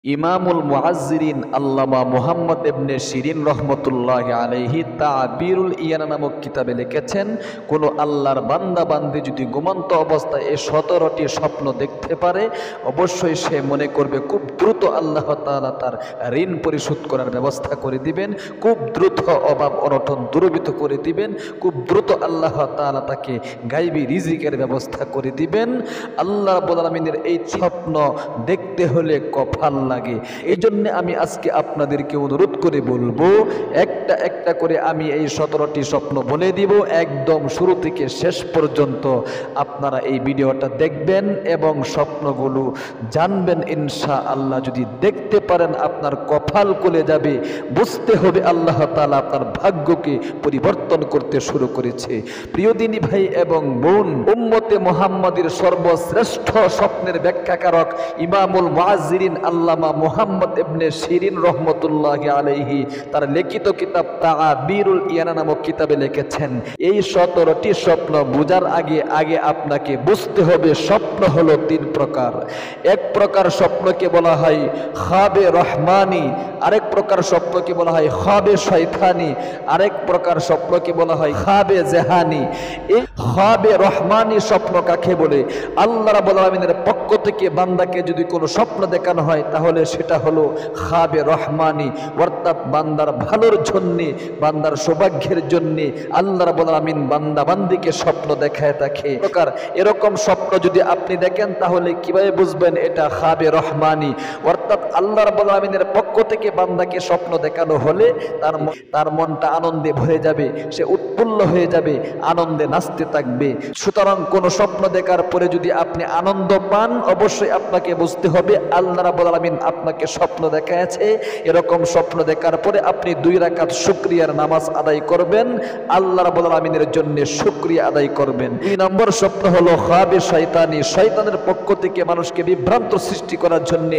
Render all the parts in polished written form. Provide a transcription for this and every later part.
ইমামুল মুআজ্জিরিন আল্লামা মুহাম্মদ ইবনে শিরিন রহমতুল্লাহি আলাইহি তাবিরুল ইয়ানা নামক কিতাবে লিখেছেন, কোন আল্লাহর বান্দা বান্দি যদি ঘুমন্ত অবস্থায় এই 17টি স্বপ্ন দেখতে পারে, অবশ্যই সে মনে করবে খুব দ্রুত আল্লাহ তাআলা তার ঋণ পরিশোধ করার ব্যবস্থা করে দিবেন, খুব দ্রুত অভাব অনটন দূরীভূত করে দিবেন, খুব দ্রুত আল্লাহ তাআলা তাকে গায়বী রিজিকের ব্যবস্থা করে দিবেন। আল্লাহ রাব্বুল আলামিনের এই স্বপ্ন দেখতে হলে কপাল লাগে। এই জন্য আমি আজকে আপনাদেরকে অনুরোধ করে বলবো, একটা একটা করে আমি এই 17টি স্বপ্ন বলে দিব, একদম শুরু থেকে শেষ পর্যন্ত আপনারা এই ভিডিওটা দেখবেন এবং স্বপ্নগুলো জানবেন ইনশাআল্লাহ। যদি দেখতে পারেন আপনার কপাল খুলে যাবে, বুঝতে হবে আল্লাহ তাআলা আপনার ভাগ্যকে পরিবর্তন করতে শুরু করেছে। প্রিয় দিনী ভাই এবং বোন, উম্মতে মুহাম্মাদের সর্বশ্রেষ্ঠ স্বপ্নের ব্যাখ্যাকারক ইমামুল মুআজ্জিরিন আল্লামা মুহাম্মদ ইবনে শিরিন রহমতুল্লাহি আলাইহি তার লিখিত কিতাব তাবিরুল ইয়ানা নামক কিতাবে লিখেছেন, এই 17টি স্বপ্ন বোঝার আগে আপনাকে বুঝতে হবে স্বপ্ন হলো 3 প্রকার। এক প্রকার স্বপ্নকে বলা হয় খাবে রহমানি, আরেক প্রকার স্বপ্নকে বলা হয় খাবে শয়তানি, আরেক প্রকার স্বপ্নকে বলা হয় খাবে জেহানি। এই খাবে রহমানি স্বপ্ন কাকে বলে? আল্লাহ রাব্বুল আলামিনের পক্ষ থেকে বান্দাকে যদি কোনো স্বপ্ন দেখানো হয় তাহলে সেটা হলো খাবে রহমানি, অর্থাৎ বান্দার ভালোর জন্যে, বান্দার সৌভাগ্যের জন্যে আল্লাহ রাব্বুল আলামিন বান্দা বান্দিকে স্বপ্ন দেখায় থাকে। এরকম স্বপ্ন যদি আপনি দেখেন তাহলে কিভাবে বুঝবেন এটা খাবে রহমানি? অর্থাৎ আল্লাহ রাব্বুল আলামিনের পক্ষ থেকে বান্দাকে স্বপ্ন দেখানো হলে তার মনটা আনন্দে ভরে যাবে, সে উৎফুল্ল হয়ে যাবে, আনন্দে নাচতে থাকবে। সুতরাং কোন স্বপ্ন দেখার পরে যদি আপনি আনন্দ পান, অবশ্যই আপনাকে বুঝতে হবে আল্লাহ রাব্বুল আলামিন আপনাকে স্বপ্ন দেখাচ্ছে। এরকম স্বপ্ন দেখার পরে আপনি 2 রাকাত শুকরিয়ার নামাজ আদায় করবেন, আল্লাহ রাব্বুল আলামিনের জন্য শুকরিয়া আদায় করবেন। 2 নম্বর স্বপ্ন হলো খাবে শয়তানি, শয়তানের পক্ষ থেকে মানুষকে বিভ্রান্ত সৃষ্টি করার জন্য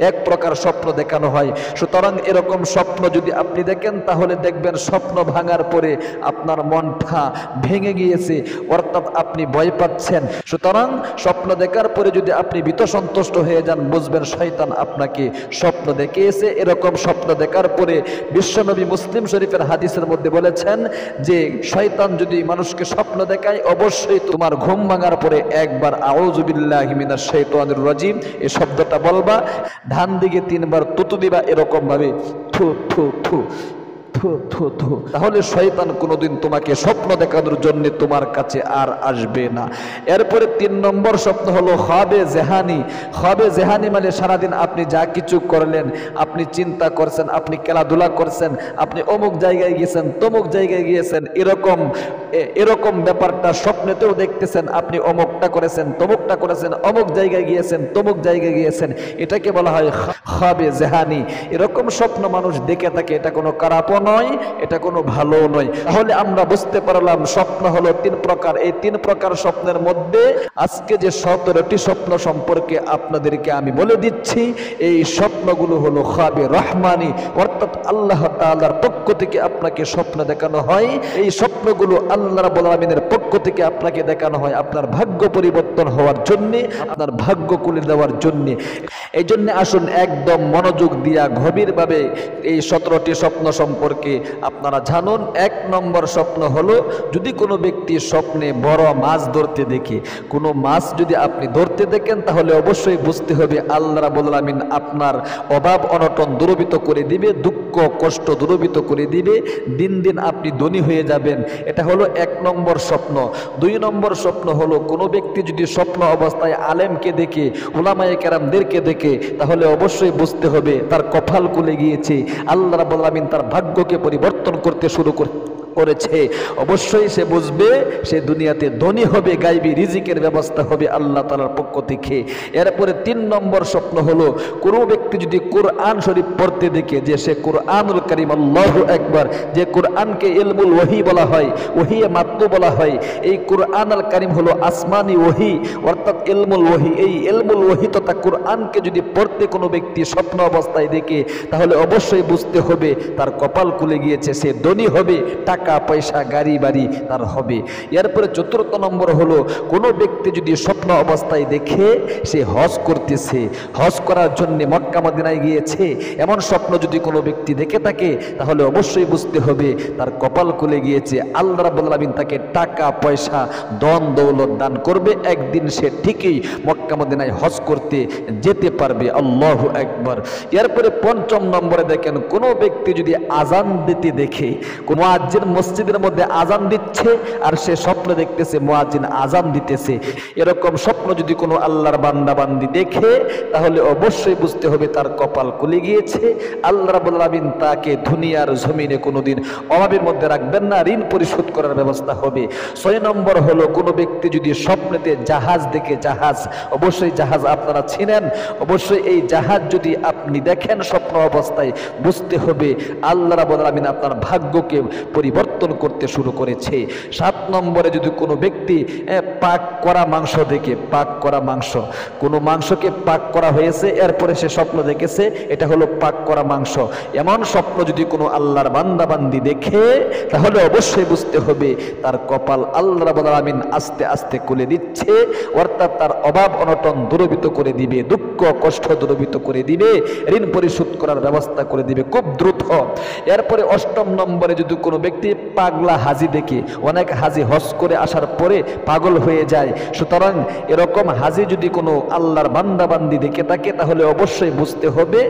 এক প্রকার স্বপ্ন দেখানো হয়। সুতরাং এরকম স্বপ্ন যদি আপনি দেখেন তাহলে দেখবেন স্বপ্ন ভাঙার পরে আপনার মনটা ভেঙে গিয়েছে, অর্থাৎ আপনি ভয় পাচ্ছেন। সুতরাং স্বপ্ন দেখার পরে যদি আপনি ভীত সন্তুষ্ট হয়ে যান, বুঝবেন শয়তান আপনাকে স্বপ্ন দেখিয়েছে। এরকম স্বপ্ন দেখার পরে বিশ্বনবী মুসলিম শরীফের হাদিসের মধ্যে বলেছেন যে শয়তান যদি মানুষকে স্বপ্ন দেখায়, অবশ্যই তোমার ঘুম ভাঙার পরে একবার আউযু বিল্লাহি মিনাশ শাইতানির রাজিম এই শব্দটা বলবা, ডান দিকে 3 বার তুতু দিবা, এরকম ভাবে থু থু থু থু থু থু, তাহলে শয়তান কোনোদিন তোমাকে স্বপ্ন দেখানোর জন্য তোমার কাছে আর আসবে না। এরপরে 3 নম্বর স্বপ্ন হলো খাবে জেহানি। খাবে জেহানি মানে সারাদিন আপনি যা কিছু করলেন, আপনি চিন্তা করছেন, আপনি খেলাধুলা করছেন, আপনি অমুক জায়গায় গিয়েছেন, তমুক জায়গায় গিয়েছেন, এরকম ব্যাপারটা স্বপ্নেতেও দেখতেছেন, আপনি অমুকটা করেছেন, তমুকটা করেছেন, অমুক জায়গায় গিয়েছেন, তমুক জায়গায় গিয়েছেন, এটাকে বলা হয় খাবে জেহানি। এরকম স্বপ্ন মানুষ দেখে থাকে, এটা কোনো খারাপ নয়, এটা কোনো ভালো নয়। তাহলে আমরা বুঝতে পারলাম স্বপ্ন হলো 3 প্রকার। এই 3 প্রকার স্বপ্নের মধ্যে আজকে যে 17টি স্বপ্ন সম্পর্কে আপনাদেরকে আমি বলে দিচ্ছি, এই স্বপ্নগুলো হলো খাবে রহমানি, অর্থাৎ আল্লাহ তাআলার পক্ষ থেকে আপনাকে স্বপ্ন দেখানো হয়। এই স্বপ্নগুলো আল্লাহ রাব্বুল আলামিনের পক্ষ থেকে আপনাকে দেখানো হয় আপনার ভাগ্য পরিবর্তন হওয়ার জন্য, আপনার ভাগ্য খুলে দেওয়ার জন্য। এই জন্য আসুন একদম মনোযোগ দিয়া গভীরভাবে এই 17টি স্বপ্ন সম্পর্কে আপনারা জানুন। 1 নম্বর স্বপ্ন হলো, যদি কোনো ব্যক্তি স্বপ্নে বড় মাছ ধরতে দেখে, কোনো মাছ যদি আপনি ধরতে দেখেন তাহলে অবশ্যই বুঝতে হবে আল্লাহ রাব্বুল আলামিন আপনার অভাব অনটন দূরীভূত করে দিবে, দুঃখ কষ্ট দূরীভূত করে দিবে, দিন দিন আপনি ধনী হয়ে যাবেন। এটা হলো 1 নম্বর স্বপ্ন। 2 নম্বর স্বপ্ন হলো, কোনো ব্যক্তি যদি স্বপ্ন অবস্থায় আলেমকে দেখে, উলামায়ে কেরামদেরকে দেখে, তাহলে অবশ্যই বুঝতে হবে তার কপাল খুলে গিয়েছে, আল্লাহ রাব্বুল আলামিন তার ভাগ্যকে পরিবর্তন করতে শুরু করেছে। অবশ্যই সে বুঝবে সে দুনিয়াতে ধনী হবে, গায়বী রিজিকের ব্যবস্থা হবে আল্লাহ তাআলার পক্ষ থেকে। এরপরে 3 নম্বর স্বপ্ন হলো, কোনো ব্যক্তি যদি কোরআন শরীফ পড়তে দেখে, যে সে কোরআনুল কারীম, আল্লাহু আকবার, যে কোরআনকে ইলমুল ওহী বলা হয়, ওহীয়ে মাতলু বলা হয়, এই কোরআনুল কারীম হলো আসমানি ওহী, অর্থাৎ ইলমুল ওহী। এই ইলমুল ওহী তথা কোরআনকে যদি পড়তে কোনো ব্যক্তি স্বপ্ন অবস্থায় দেখে, তাহলে অবশ্যই বুঝতে হবে তার কপাল খুলে গিয়েছে, সে ধনী হবে, টাকা টাকা পয়সা গাড়ি বাড়ি তার হবে। এরপরে চতুর্থ নম্বর হলো কোনো ব্যক্তি যদি স্বপ্ন অবস্থায় দেখে সে হজ করতেছে, হজ করার জন্য মক্কা মদিনায় গিয়েছে, এমন স্বপ্ন যদি কোনো ব্যক্তি দেখে থাকে তাহলে অবশ্যই বুঝতে হবে তার কপাল খুলে গিয়েছে। আল্লাহ রাব্বুল আলামিন তাকে টাকা পয়সা ধন দৌলত দান করবে, একদিন সে ঠিকই মক্কা মদিনায় হজ করতে যেতে পারবে। আল্লাহু আকবার। এরপরে পঞ্চম নম্বরে দেখেন কোনো ব্যক্তি যদি আজান দিতে দেখে, মুয়াজ্জিন মসজিদের মধ্যে আজান দিচ্ছে আর সে স্বপ্ন দেখতেছে মুয়াজ্জিন আজান দিতেছে, এরকম স্বপ্ন যদি কোনো আল্লাহর বান্দা বান্দি দেখে তাহলে অবশ্যই বুঝতে হবে তার কপাল খুলে গিয়েছে। আল্লাহ রাব্বুল আলামিন তাকে দুনিয়ার জমিনে কোনোদিন অভাবের মধ্যে রাখবেন না, ঋণ পরিশোধ করার ব্যবস্থা হবে। 6 নম্বর হলো কোনো ব্যক্তি যদি স্বপ্নেতে জাহাজ দেখে, জাহাজ, অবশ্যই জাহাজ আপনারা চিনেন, অবশ্যই এই জাহাজ যদি আপনি দেখেন স্বপ্ন অবস্থায় বুঝতে হবে আল্লাহ রাব্বুল আলামিন আপনার ভাগ্যকে পরিবর্তন করতে শুরু করেছে। 7 নম্বরে যদি কোনো ব্যক্তি পাক করা মাংস দেখে, পাক করা মাংস, কোনো মাংসকে পাক করা হয়েছে এরপরে সে স্বপ্ন দেখেছে এটা হলো পাক করা মাংস, এমন স্বপ্ন যদি কোনো আল্লাহর বান্দা বান্দি দেখে তাহলে অবশ্যই বুঝতে হবে তার কপাল আল্লাহ রাব্বুল আলামিন আস্তে আস্তে খুলে দিচ্ছে, অর্থাৎ তার অভাব অনটন দূরীভূত করে দিবে, দুঃখ কষ্ট দূরীভূত করে দিবে, ঋণ পরিশোধ করার ব্যবস্থা করে দিবে খুব দ্রুত। এরপরে 8 নম্বরে যদি কোনো ব্যক্তি পাগলা হাজি দেখে, অনেক হাজি হজ করে আসার পরে পাগল হয়ে যায়, সুতরাং এরকম হাজি যদি কোনো আল্লাহর বান্দা বান্দি দেখে থাকে তাহলে অবশ্যই বুঝতে হবে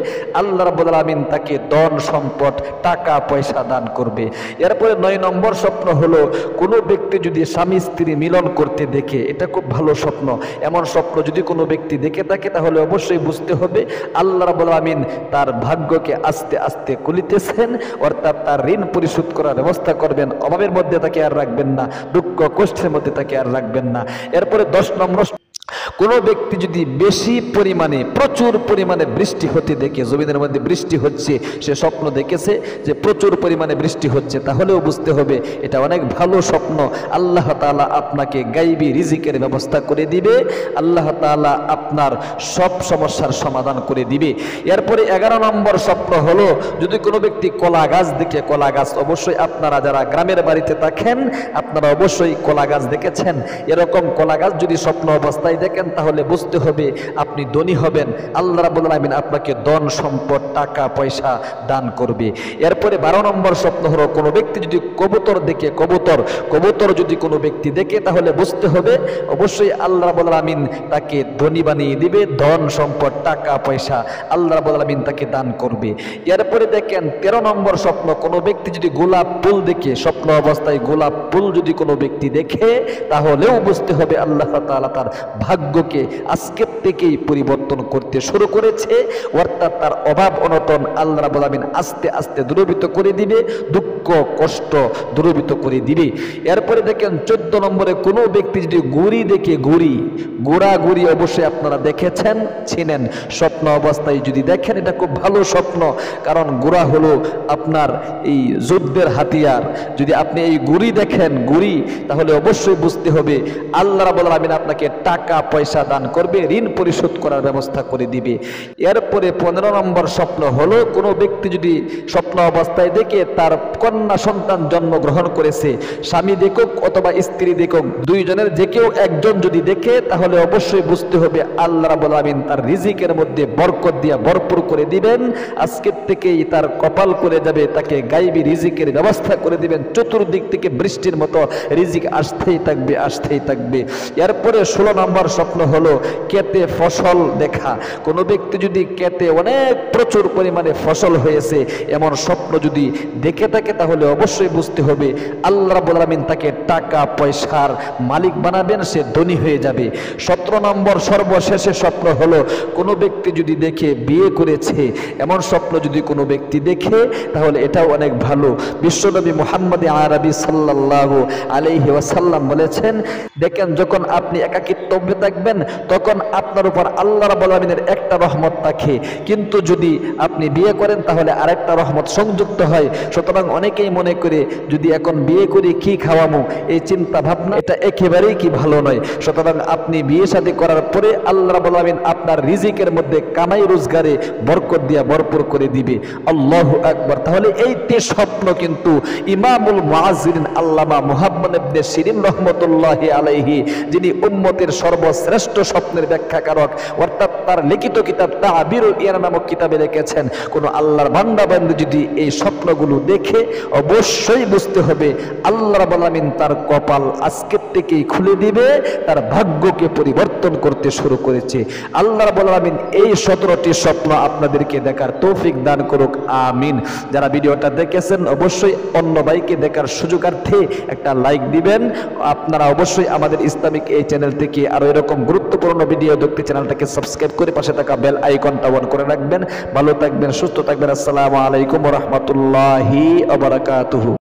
আল্লাহ রাব্বুল আলামিন তাকে ধন সম্পদ টাকা পয়সা দান করবে। এরপরে 9 নম্বর স্বপ্ন হলো কোনো ব্যক্তি যদি স্বামী স্ত্রী মিলন করতে দেখে, এটা খুব ভালো স্বপ্ন, এমন স্বপ্ন যদি কোনো ব্যক্তি দেখে থাকে তাহলে অবশ্যই বুঝতে হবে আল্লাহ রাব্বুল আলামিন তার ভাগ্যকে আস্তে আস্তে খুলিতেছেন, অর্থাৎ তার ঋণ পরিশোধ করার ব্যবস্থা করবেন, অভাবের মধ্যে তাকে আর রাখবেন না, দুঃখ কষ্টের মধ্যে তাকে আর রাখবেন না। এরপরে 10 নম্বর কোনো ব্যক্তি যদি বেশি পরিমাণে প্রচুর পরিমাণে বৃষ্টি হতে দেখে, জমিনের মধ্যে বৃষ্টি হচ্ছে, সে স্বপ্ন দেখেছে যে প্রচুর পরিমাণে বৃষ্টি হচ্ছে, তাহলেও বুঝতে হবে এটা অনেক ভালো স্বপ্ন, আল্লাহ তাআলা আপনাকে গায়বী রিজিকের ব্যবস্থা করে দিবে, আল্লাহ তাআলা আপনার সব সমস্যার সমাধান করে দিবে। এরপরে 11 নম্বর স্বপ্ন হলো যদি কোনো ব্যক্তি কলা গাছ দেখে, কলা গাছ, অবশ্যই আপনারা যারা গ্রামের বাড়িতে থাকেন আপনারা অবশ্যই কলা গাছ দেখেছেন, এরকম কলা গাছ যদি স্বপ্ন অবস্থায় দেখেন তাহলে বুঝতে হবে আপনি ধনী হবেন, আল্লাহ রাব্বুল আলামিন আপনাকে ধন সম্পদ টাকা পয়সা দান করবে। এরপরে 12 নম্বর স্বপ্ন হলো কোনো ব্যক্তি যদি কবুতর দেখে, কবুতর যদি কোনো ব্যক্তি দেখে তাহলে বুঝতে হবে অবশ্যই আল্লাহ রাব্বুল আলামিন তাকে ধনী বানিয়ে দিবে, ধন সম্পদ টাকা পয়সা আল্লাহ রাব্বুল আলামিন তাকে দান করবে। এরপরে দেখেন 13 নম্বর স্বপ্ন কোনো ব্যক্তি যদি গোলাপ ফুল দেখে, স্বপ্ন অবস্থায় গোলাপ ফুল যদি কোনো ব্যক্তি দেখে তাহলেও বুঝতে হবে আল্লাহ তাআলা তার ভাগ্যকে আজকের থেকেই পরিবর্তন করতে শুরু করেছে, অর্থাৎ তার অভাব অনটন আল্লাহ রাব্বুল আলামিন আস্তে আস্তে দূরীভূত করে দিবে, দুঃখ কষ্ট দূরীভূত করে দিবে। এরপরে দেখেন 14 নম্বরে কোনো ব্যক্তি যদি গুড়ি দেখে, গুড়ি অবশ্যই আপনারা দেখেছেন চিনেন, স্বপ্ন অবস্থায় যদি দেখেন এটা খুব ভালো স্বপ্ন, কারণ গুড়া হলো আপনার এই যুদ্ধের হাতিয়ার, যদি আপনি এই গুড়ি দেখেন তাহলে অবশ্যই বুঝতে হবে আল্লাহ রাব্বুল আলামিন আপনাকে টাকা পয়সা দান করবে, ঋণ পরিশোধ করার ব্যবস্থা করে দিবে। এরপরে 15 নম্বর স্বপ্ন হলো কোনো ব্যক্তি যদি স্বপ্ন অবস্থায় দেখে তার কন্যা সন্তান জন্মগ্রহণ করেছে, স্বামী দেখুক অথবা স্ত্রী দেখুক, দুইজনের যে কেউ একজন যদি দেখে তাহলে অবশ্যই বুঝতে হবে আল্লাহ রাব্বুল আলামিন তার রিজিকের মধ্যে বরকত দিয়ে ভরপুর করে দিবেন, আজকের থেকেই তার কপাল করে যাবে, তাকে গায়বী রিজিকের ব্যবস্থা করে দিবেন, চতুর্দিক থেকে বৃষ্টির মতো রিজিক আসতেই থাকবে। এরপরে 16 নম্বর স্বপ্ন হলো ক্ষেতে ফসল দেখা, কোনো ব্যক্তি যদি ক্ষেতে অনেক প্রচুর পরিমাণে ফসল হয়েছে এমন স্বপ্ন যদি দেখে থাকে তাহলে অবশ্যই বুঝতে হবে আল্লাহ রাব্বুল আলামিন তাকে টাকা পয়সার মালিক বানাবেন, সে ধনী হয়ে যাবে। 17 নম্বর সর্বশেষে স্বপ্ন হলো কোনো ব্যক্তি যদি দেখে বিয়ে করেছে, এমন স্বপ্ন যদি কোনো ব্যক্তি দেখে তাহলে এটাও অনেক ভালো। বিশ্বনবী মুহাম্মদ আরবি সাল্লাল্লাহু আলাইহি ওয়াসাল্লাম বলেছেন, দেখেন যখন আপনি একাকিত্বের থাকবেন, তখন আপনার উপর আল্লাহ রাব্বুল আলামিনের একটা রহমত থাকে, কিন্তু যদি আপনি বিয়ে করেন তাহলে আরেকটা রহমত সংযুক্ত হয়। সুতরাং অনেকেই মনে করে যদি এখন বিয়ে করে কি খাওয়ামো, এই চিন্তা ভাবনা এটা একেবারেই কি ভালো নয়। সুতরাং আপনি বিয়ে শাদী করার পরে আল্লাহ রাব্বুল আলামিন আপনার রিজিকের মধ্যে কামাই রোজগারে বরকত দিয়া ভরপুর করে দিবে। আল্লাহু আকবার। তাহলে এইটি স্বপ্ন কিন্তু ইমামুল মুআজ্জিরিন আল্লামা মুহাম্মদ ইবনে শিরিন রাহমাতুল্লাহি আলাইহি, যিনি উম্মতের সর্বশ্রেষ্ঠ স্বপ্নের ব্যাখ্যাকারক, অর্থাৎ তার লিখিত কিতাব তা'বিরুল ইয়ানা নামক কিতাবে লিখেছেন, কোন আল্লাহর বান্দা বান্দী যদি এই স্বপ্নগুলো দেখে অবশ্যই বুঝতে হবে আল্লাহ রাব্বুল আলামিন তার কপাল আজকের থেকেই খুলে দিবে, তার ভাগ্যকে পরিবর্তন করতে শুরু করেছে। আল্লাহ রাব্বুল আলামিন এই 17টি স্বপ্ন আপনাদেরকে দেখার তৌফিক দান করুক, আমিন। যারা ভিডিওটা দেখেছেন অবশ্যই অন্য ভাইকে দেখার সুযোগার্থে একটা লাইক দিবেন। আপনারা অবশ্যই আমাদের ইসলামিক এই চ্যানেল থেকে আরো এরকম গুরুত্বপূর্ণ ভিডিও দেখতে চ্যানেলটাকে সাবস্ক্রাইব করে পাশে থাকা বেল আইকনটা অন করে রাখবেন। ভালো থাকবেন, সুস্থ থাকবেন। আসসালামু আলাইকুম ওয়া রাহমাতুল্লাহি ওয়া বারাকাতুহু।